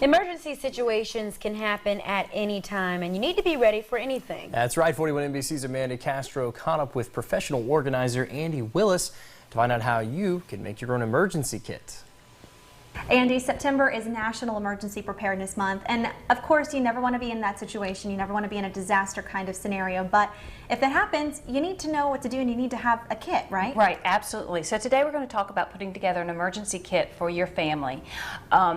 Emergency situations can happen at any time, and you need to be ready for anything. That's right. 41 NBC's Amanda Castro caught up with professional organizer Andy Willis to find out how you can make your own emergency kit. Andy, September is National Emergency Preparedness Month, and of course you never want to be in that situation. You never want to be in a disaster kind of scenario, but if that happens, you need to know what to do and you need to have a kit, right? Right, absolutely. So today we're going to talk about putting together an emergency kit for your family.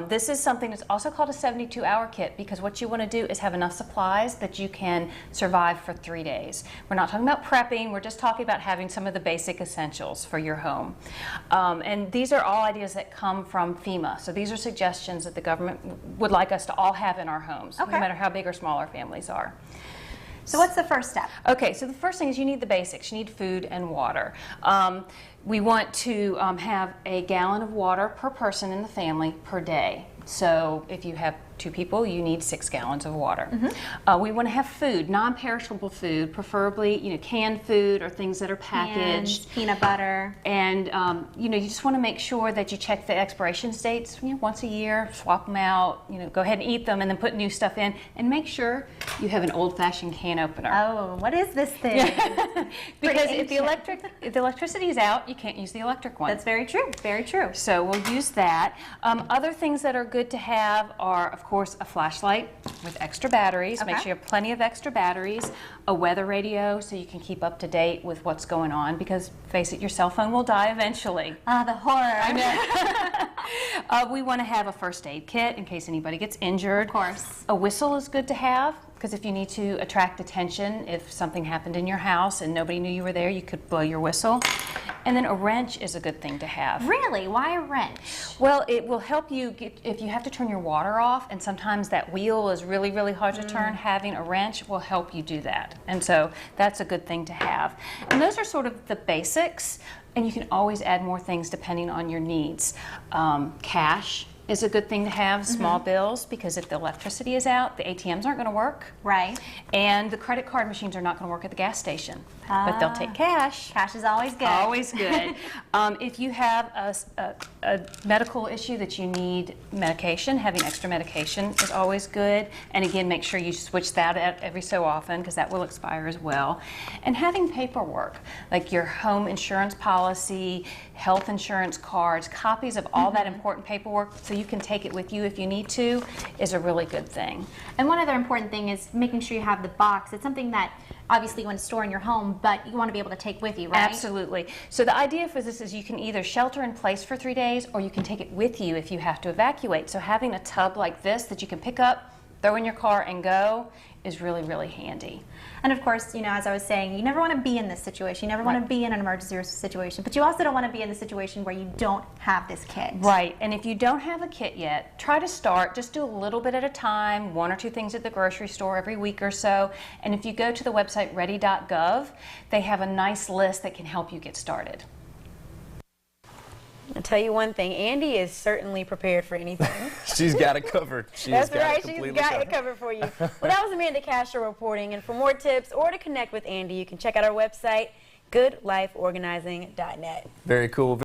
This is something that's also called a 72-hour kit, because what you want to do is have enough supplies that you can survive for 3 days. We're not talking about prepping, we're just talking about having some of the basic essentials for your home. And these are all ideas that come from FEMA. So these are suggestions that the government would like us to all have in our homes, no matter how big or small our families are. So what's the first step? Okay, so the first thing is you need the basics. You need food and water. We want to have a gallon of water per person in the family per day. So if you have 2 people, you need 6 gallons of water. We want to have food, non-perishable food, preferably canned food or things that are packaged. Cans, peanut butter. And you just want to make sure that you check the expiration dates once a year, swap them out, go ahead and eat them and then put new stuff in, and make sure you have an old-fashioned can opener. Oh, what is this thing? Because if the electricity is out, you can't use the electric one. That's very true, very true. So we'll use that. Other things that are good to have are, of course, a flashlight with extra batteries. Make sure you have plenty of extra batteries. A weather radio so you can keep up to date with what's going on, because face it, your cell phone will die eventually. Ah, the horror. I know. We want to have a first aid kit in case anybody gets injured. Of course. A whistle is good to have, because if you need to attract attention, if something happened in your house and nobody knew you were there, you could blow your whistle. And then a wrench is a good thing to have. Really? Why a wrench? Well, it will help you if you have to turn your water off, and sometimes that wheel is really, really hard to turn. Having a wrench will help you do that. And so that's a good thing to have. And those are sort of the basics, and you can always add more things depending on your needs. Cash is a good thing to have, small bills, because if the electricity is out, the ATMs aren't going to work. Right. And the credit card machines are not going to work at the gas station. But they'll take cash. Cash is always good. Always good. If you have a medical issue that you need medication, having extra medication is always good. And again, make sure you switch that out every so often, because that will expire as well. And having paperwork, like your home insurance policy, health insurance cards, copies of all that important paperwork so you can take it with you if you need to, is a really good thing. And one other important thing is making sure you have the box. It's something that obviously you want to store in your home, but you want to be able to take with you, right? Absolutely. So the idea for this is you can either shelter in place for 3 days, or you can take it with you if you have to evacuate. So having a tub like this that you can pick up, throw in your car and go is really, really handy. And of course, as I was saying, you never want to be in this situation. You never want to be in an emergency situation, but you also don't want to be in the situation where you don't have this kit. Right. And if you don't have a kit yet, try to start. Just do a little bit at a time, 1 or 2 things at the grocery store every week or so. And if you go to the website ready.gov, they have a nice list that can help you get started. I'll tell you one thing, Andy is certainly prepared for anything. She's got it covered. That's right, she's got it covered for you. Well, that was Amanda Castro reporting, and for more tips or to connect with Andy, you can check out our website, goodlifeorganizing.net. Very cool.